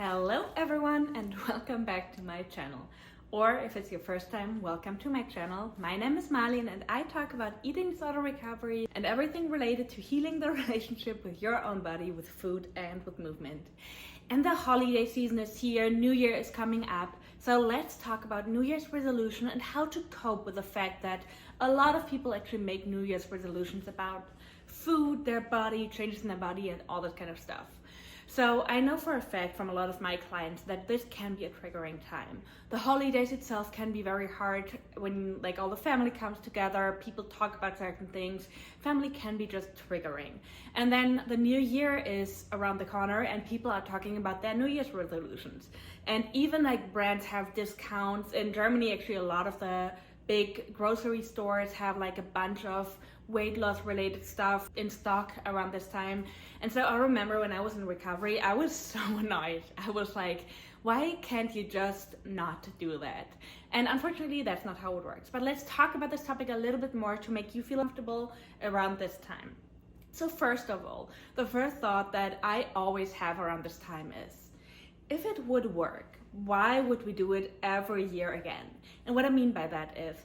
Hello everyone and welcome back to my channel. Or if it's your first time, welcome to my channel. My name is Marlene and I talk about eating disorder recovery and everything related to healing the relationship with your own body, with food and with movement. And the holiday season is here, New Year is coming up. So let's talk about New Year's resolution and how to cope with the fact that a lot of people actually make New Year's resolutions about food, their body, changes in their body and all that kind of stuff. So I know for a fact from a lot of my clients that this can be a triggering time. The holidays itself can be very hard when all the family comes together, people talk about certain things. Family can be just triggering. And then the new year is around the corner and people are talking about their New Year's resolutions. And even brands have discounts. In Germany, actually a lot of the big grocery stores have a bunch of weight loss related stuff in stock around this time. And so I remember when I was in recovery, I was so annoyed. I was like, why can't you just not do that? And unfortunately, that's not how it works. But let's talk about this topic a little bit more to make you feel comfortable around this time. So first of all, the first thought that I always have around this time is, if it would work, why would we do it every year again? And what I mean by that is,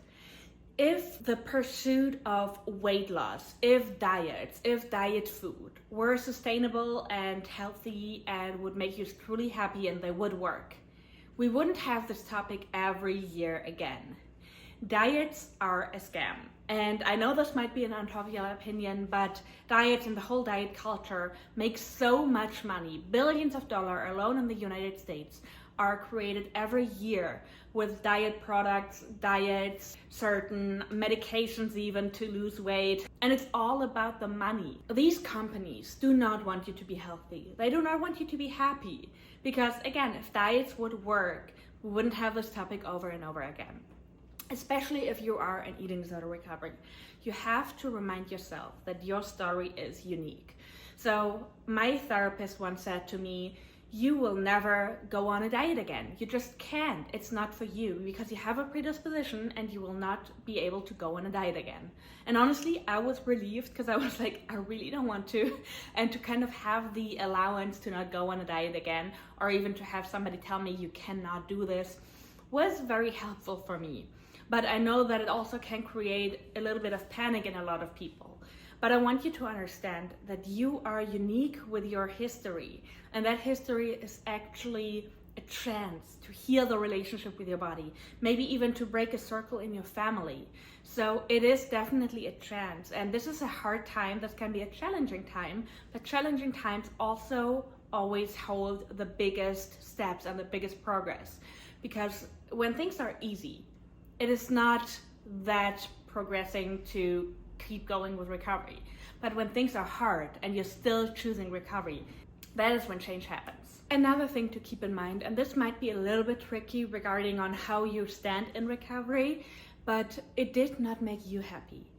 if the pursuit of weight loss, if diet food were sustainable and healthy and would make you truly happy and they would work, we wouldn't have this topic every year again. Diets are a scam. And I know this might be an unpopular opinion, but diets and the whole diet culture make so much money. Billions of dollars alone in the United States are created every year with diet products, diets, certain medications even to lose weight. And it's all about the money. These companies do not want you to be healthy. They do not want you to be happy. Because again, if diets would work, we wouldn't have this topic over and over again. Especially if you are an eating disorder recovery. You have to remind yourself that your story is unique. So my therapist once said to me, you will never go on a diet again. You just can't. It's not for you because you have a predisposition and you will not be able to go on a diet again. And honestly, I was relieved because I was like, I really don't want to. And to kind of have the allowance to not go on a diet again, or even to have somebody tell me you cannot do this, was very helpful for me. But I know that it also can create a little bit of panic in a lot of people. But I want you to understand that you are unique with your history. And that history is actually a chance to heal the relationship with your body. Maybe even to break a circle in your family. So it is definitely a chance. And this is a hard time. This can be a challenging time. But challenging times also always hold the biggest steps and the biggest progress. Because when things are easy, it is not that progressing to keep going with recovery. But when things are hard and you're still choosing recovery, that is when change happens. Another thing to keep in mind, and this might be a little bit tricky regarding on how you stand in recovery, but it did not make you happy.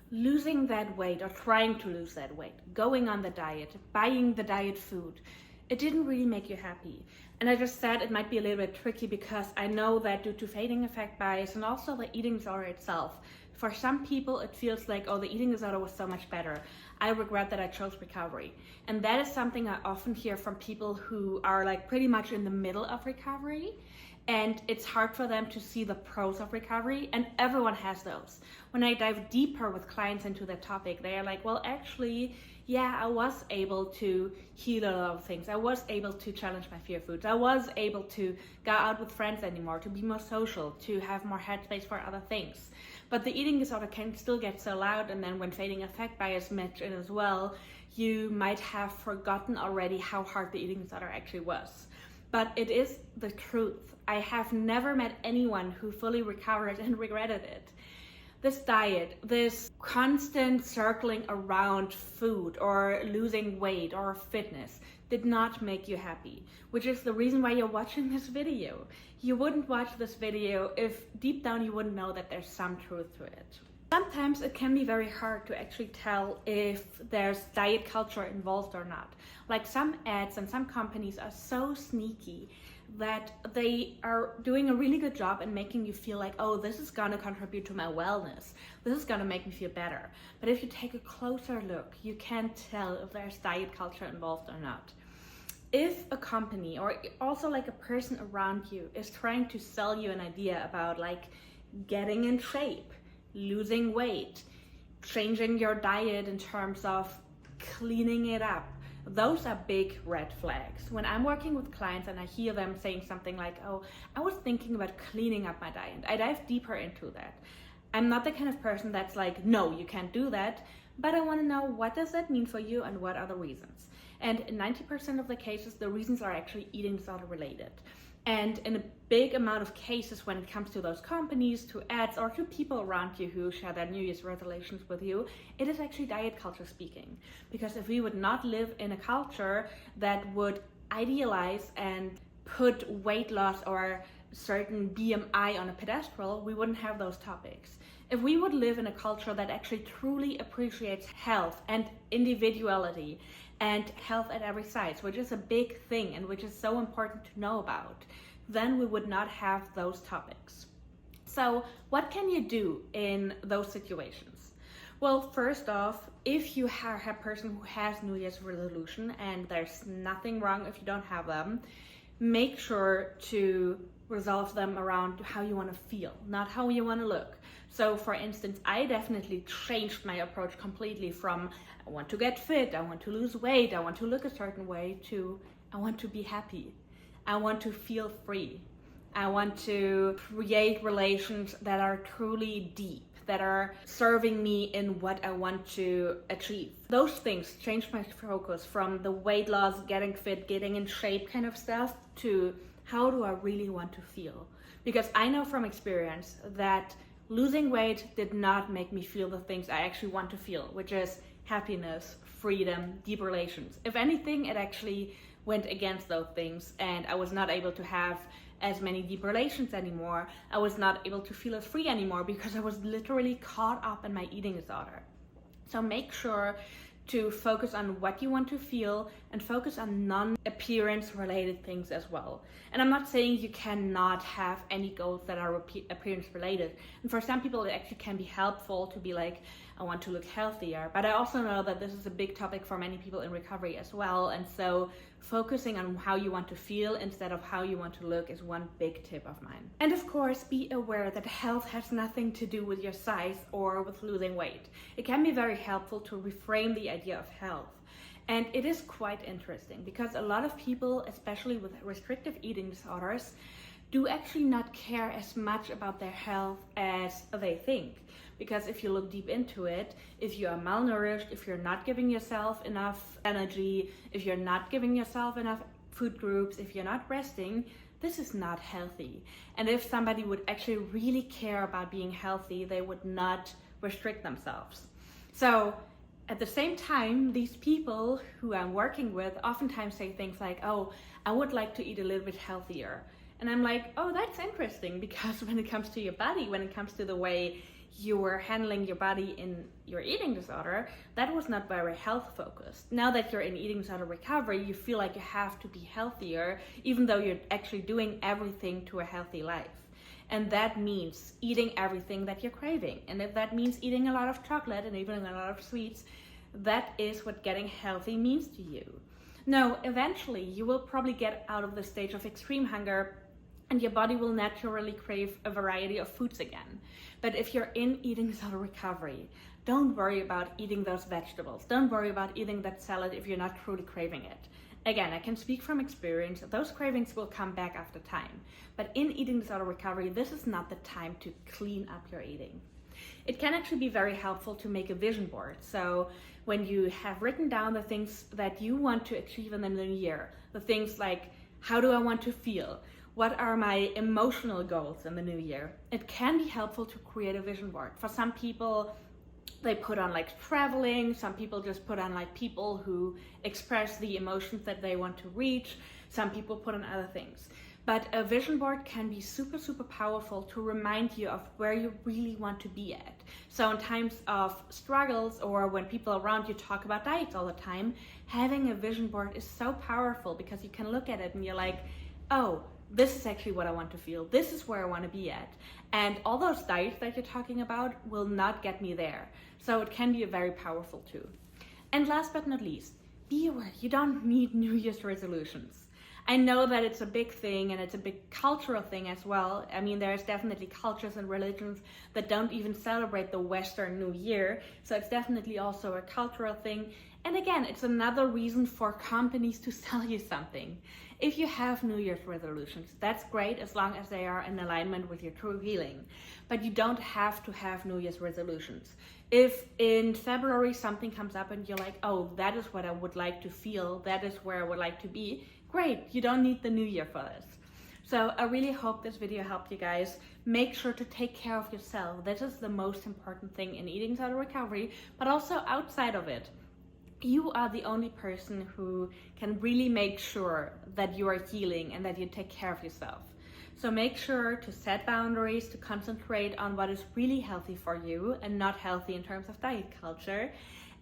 Losing that weight or trying to lose that weight, going on the diet, buying the diet food, it didn't really make you happy. And I just said it might be a little bit tricky because I know that due to fading effect bias and also the eating disorder itself, for some people it feels like, oh, the eating disorder was so much better. I regret that I chose recovery. And that is something I often hear from people who are pretty much in the middle of recovery. And it's hard for them to see the pros of recovery, and everyone has those. When I dive deeper with clients into that topic, they are like, well, actually, yeah, I was able to heal a lot of things. I was able to challenge my fear foods. I was able to go out with friends anymore, to be more social, to have more headspace for other things. But the eating disorder can still get so loud, and then when fading effect bias match in as well, you might have forgotten already how hard the eating disorder actually was. But it is the truth. I have never met anyone who fully recovered and regretted it. This diet, this constant circling around food or losing weight or fitness did not make you happy, which is the reason why you're watching this video. You wouldn't watch this video if deep down you wouldn't know that there's some truth to it. Sometimes it can be very hard to actually tell if there's diet culture involved or not. Some ads and some companies are so sneaky that they are doing a really good job in making you feel like, oh, this is gonna contribute to my wellness. This is gonna make me feel better. But if you take a closer look, you can't tell if there's diet culture involved or not. if a company or also like a person around you is trying to sell you an idea about like getting in shape, losing weight, changing your diet in terms of cleaning it up, those are big red flags. When I'm working with clients and I hear them saying something like, oh, I was thinking about cleaning up my diet, I dive deeper into that. I'm not the kind of person that's like, no, you can't do that, but I want to know, what does that mean for you and what are the reasons? And in 90% of the cases, the reasons are actually eating disorder related. And in a big amount of cases, when it comes to those companies, to ads, or to people around you who share their New Year's resolutions with you, it is actually diet culture speaking. Because if we would not live in a culture that would idealize and put weight loss or certain BMI on a pedestal, we wouldn't have those topics. If we would live in a culture that actually truly appreciates health and individuality and health at every size, which is a big thing and which is so important to know about, then we would not have those topics. So what can you do in those situations? Well, first off, if you are a person who has New Year's resolution, and there's nothing wrong if you don't have them, make sure to resolve them around how you want to feel, not how you want to look. So for instance, I definitely changed my approach completely from I want to get fit, I want to lose weight, I want to look a certain way, to I want to be happy, I want to feel free, I want to create relations that are truly deep, that are serving me in what I want to achieve. Those things changed my focus from the weight loss, getting fit, getting in shape kind of stuff to how do I really want to feel? Because I know from experience that losing weight did not make me feel the things I actually want to feel, which is happiness, freedom, deep relations. If anything, it actually went against those things, and I was not able to have as many deep relations anymore. I was not able to feel as free anymore because I was literally caught up in my eating disorder. So make sure to focus on what you want to feel and focus on non-appearance related things as well. And I'm not saying you cannot have any goals that are appearance related. And for some people, it actually can be helpful to be like, I want to look healthier. But I also know that this is a big topic for many people in recovery as well. And so focusing on how you want to feel instead of how you want to look is one big tip of mine. And of course, be aware that health has nothing to do with your size or with losing weight. It can be very helpful to reframe the idea of health. And it is quite interesting because a lot of people, especially with restrictive eating disorders, do actually not care as much about their health as they think. Because if you look deep into it, if you are malnourished, if you're not giving yourself enough energy, if you're not giving yourself enough food groups, if you're not resting, this is not healthy. And if somebody would actually really care about being healthy, they would not restrict themselves. So at the same time, these people who I'm working with oftentimes say things like, oh, I would like to eat a little bit healthier. And I'm like, oh, that's interesting, because when it comes to your body, when it comes to the way you were handling your body in your eating disorder, that was not very health focused. Now that you're in eating disorder recovery, you feel like you have to be healthier, even though you're actually doing everything to a healthy life. And that means eating everything that you're craving. And if that means eating a lot of chocolate and even a lot of sweets, that is what getting healthy means to you. Now, eventually you will probably get out of the stage of extreme hunger and your body will naturally crave a variety of foods again. But if you're in eating disorder recovery, don't worry about eating those vegetables. Don't worry about eating that salad if you're not truly craving it. Again, I can speak from experience, those cravings will come back after time. But in eating disorder recovery, this is not the time to clean up your eating. It can actually be very helpful to make a vision board. So when you have written down the things that you want to achieve in the new year, the things like, how do I want to feel? What are my emotional goals in the new year? It can be helpful to create a vision board. For some people, they put on like traveling. Some people just put on like people who express the emotions that they want to reach. Some people put on other things. But a vision board can be super, super powerful to remind you of where you really want to be at. So in times of struggles or when people around you talk about diets all the time, having a vision board is so powerful because you can look at it and you're like, oh, this is actually what I want to feel. This is where I want to be at. And all those diets that you're talking about will not get me there. So it can be a very powerful tool. And last but not least, be aware, you don't need New Year's resolutions. I know that it's a big thing and it's a big cultural thing as well. I mean, there's definitely cultures and religions that don't even celebrate the Western New Year. So it's definitely also a cultural thing. And again, it's another reason for companies to sell you something. If you have New Year's resolutions, that's great as long as they are in alignment with your true healing. But you don't have to have New Year's resolutions. If in February something comes up and you're like, oh, that is what I would like to feel, that is where I would like to be, great, you don't need the new year for this. So I really hope this video helped you guys. Make sure to take care of yourself. This is the most important thing in eating disorder recovery, but also outside of it. You are the only person who can really make sure that you are healing and that you take care of yourself. So make sure to set boundaries, to concentrate on what is really healthy for you and not healthy in terms of diet culture.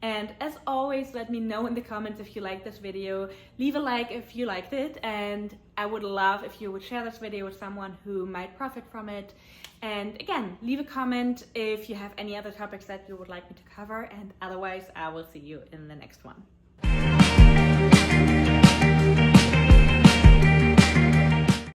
And as always, let me know in the comments if you like this video. Leave a like if you liked it, and I would love if you would share this video with someone who might profit from it. And again, leave a comment if you have any other topics that you would like me to cover, and otherwise I will see you in the next one.